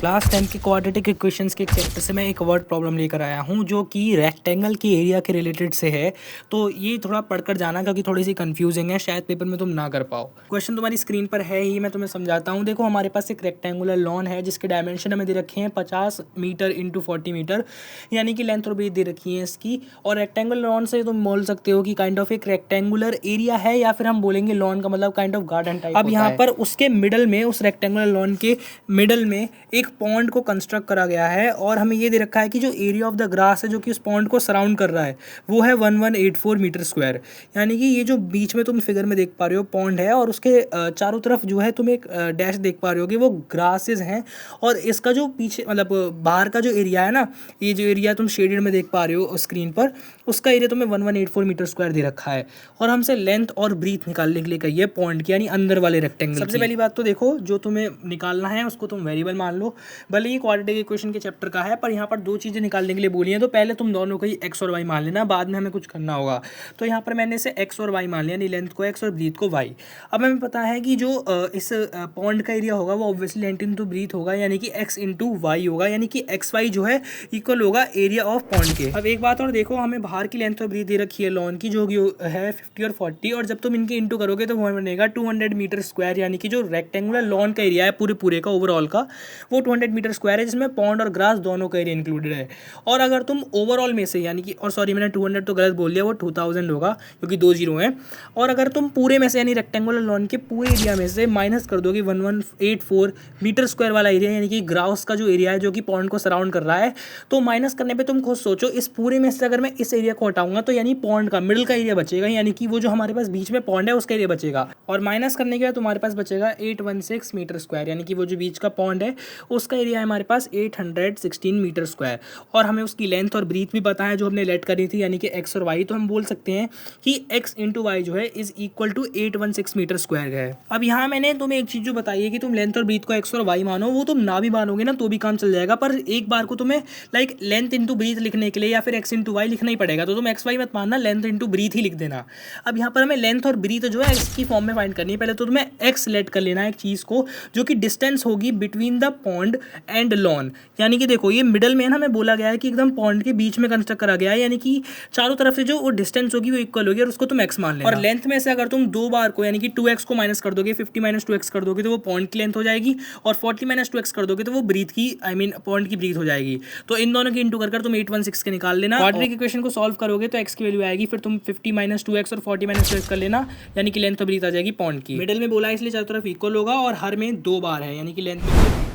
Class 10 के quadratic equations के chapter से मैं एक वर्ड प्रॉब्लम लेकर आया हूँ जो कि रेक्टेंगल की एरिया के रिलेटेड से है। तो ये थोड़ा पढ़कर जाना क्योंकि थोड़ी सी कंफ्यूजिंग है, शायद पेपर में तुम ना कर पाओ। क्वेश्चन तुम्हारी स्क्रीन पर है ही, मैं तुम्हें समझाता हूँ। देखो, हमारे पास एक रेक्टेंगुलर लॉन है जिसके डायमेंशन हमें दे रखे हैं 50 मीटर इंटू 40 मीटर, यानी कि लेंथ और ब्रीथ दे रखी है इसकी। और रेक्टेंगुलर लॉन से तुम बोल सकते हो कि काइंड ऑफ एक रेक्टेंगुलर एरिया है, या फिर हम बोलेंगे लॉन का मतलब काइंड ऑफ गार्डन टाइप। अब यहाँ पर उसके मिडल में, उस रेक्टेंगुलर लॉन के मिडल में एक पॉन्ड को कंस्ट्रक्ट करा गया है और हमें ये दे रखा है कि जो एरिया ऑफ द ग्रास है जो कि उस पॉन्ड को सराउंड कर रहा है वो है 1184 मीटर स्क्वायर। यानी कि ये जो बीच में तुम फिगर में देख पा रहे हो पॉन्ड है, और उसके चारों तरफ जो है तुम एक डैश देख पा रहे हो कि वो ग्रासेस हैं। और इसका जो पीछे मतलब बाहर का जो एरिया है ना, ये जो एरिया तुम शेडेड में देख पा रहे हो स्क्रीन पर, उसका एरिया तुम्हें 1184 मीटर स्क्वायर दे रखा है। और हमसे लेंथ और ब्रीथ निकालने के लिए कही है पॉन्ड की, यानी अंदर वाले रेक्टेंगल। सबसे पहली बात तो देखो, जो तुम्हें निकालना है उसको तुम वेरिएबल मान लो। भले ही क्वाड्रेटिक इक्वेशन के चैप्टर का है, पर यहाँ पर दो चीज़ें निकालने के लिए बोली हैं, तो पहले तुम दोनों को ही एक्स और वाई मान लेना, बाद में हमें कुछ करना होगा। तो यहाँ पर मैंने इसे एक्स और वाई मान लिया, यानी लेंथ को एक्स और ब्रीथ को वाई। अब हमें पता है कि जो इस पॉन्ड का एरिया होगा वो ऑब्वियसली लेंथ इंटू ब्रीथ होगा, यानी कि एक्स इंटू वाई होगा, यानी कि एक्स वाई जो है इक्वल होगा एरिया ऑफ पॉन्ड के। अब एक बात और देखो, हमें बाहर की लेंथ और ब्रीथ दे रखी है लॉन की, जो है 50 और 40, और जब तुम इनके इंटू करोगे तो वो बनेगा 200 मीटर स्क्वायर, यानी कि जो रेक्टेंगुलर लॉन का एरिया है पूरे का ओवरऑल का, वो 200 मीटर स्क्वायर है, जिसमें पॉन्ड और ग्रास दोनों का एरिया इंक्लूडेड है। और अगर तुम ओवरऑल में से, यानी कि, और सॉरी मैंने 200 तो गलत बोल दिया, वो 2000 होगा क्योंकि 2 जीरो हैं। और अगर तुम पूरे में से, यानी रेक्टेंगुलर लॉन के पूरे एरिया में से माइनस कर दोगे 1184 मीटर स्क्वायर वाला एरिया, यानी कि ग्रास का जो एरिया है जो कि पॉन्ड को सराउंड कर रहा है, तो माइनस करने पे तुम खुद सोचो, इस पूरे में से अगर मैं इस एरिया को हटाऊंगा तो यानी पॉन्ड का मिडिल का एरिया बचेगा, यानी कि वो जो हमारे पास बीच में पॉन्ड है उसका एरिया बचेगा। और माइनस करने के बाद तुम्हारे पास बचेगा 816 मीटर स्क्वायर, यानी कि वो जो बीच का पॉन्ड है उसका एरिया है हमारे पास 816 मीटर स्क्वायर। और हमें उसकी लेंथ और ब्रीथ भी पता है जो हमने लेट करी थी, यानी कि एक्स और वाई। तो हम बोल सकते हैं कि एक्स इंटू वाई जो है is equal to 816 metre square है। अब यहाँ मैंने तुम्हें एक चीज़ जो बताई है कि तुम लेंथ और ब्रीथ को एक्स और वाई मानो, वो तुम ना भी मानोगे ना तो भी काम चल जाएगा, पर एक बार को तुम्हें लाइक लेंथ इंटू ब्रीथ लिखने के लिए या फिर एक्स इंटू वाई लिखना ही पड़ेगा। तो तुम एक्स वाई मत मानना, लेंथ इंटू ब्रीथ ही लिख देना। अब यहाँ पर हमें लेंथ और ब्रीथ जो है एक्स की फॉर्म में फाइंड करनी है। पहले तो तुम्हें एक्स लेट कर लेना है एक चीज़ को, जो कि डिस्टेंस होगी between the pond and lawn. यानी कि देखो, ये मिडल में ना हमें बोला गया है कि एकदम पॉन्ड के बीच में कंस्ट्रक्ट करा गया है, यानी कि चारों तरफ से जो वो डिस्टेंस होगी वो इक्वल होगी, और उसको तुम एक्स मान लेना। और लेंथ में से अगर तुम दो बार को, यानी कि 2x को माइनस कर दोगे, 50 माइनस 2x कर दोगे तो वो पॉन्ड की लेंथ हो जाएगी, और 40 माइनस 2x कर दोगे तो वो ब्रीथ की, आई मीन पॉन्ड की ब्रीथ हो जाएगी। तो इन दोनों की इंटू कर तुम 816 के निकाल लेना। क्वाड्रेटिक इक्वेशन को सॉल्व करोगे तो x की वैल्यू आएगी, फिर तुम 50 माइनस 2x और 40 माइनस 2x कर लेना, यानी कि लेंथ और ब्रीथ आ जाएगी पॉन्ड की। मिडिल में बोला है इसलिए चारों तरफ इक्वल होगा, और हर में दो बार है, यानी कि लेंथ में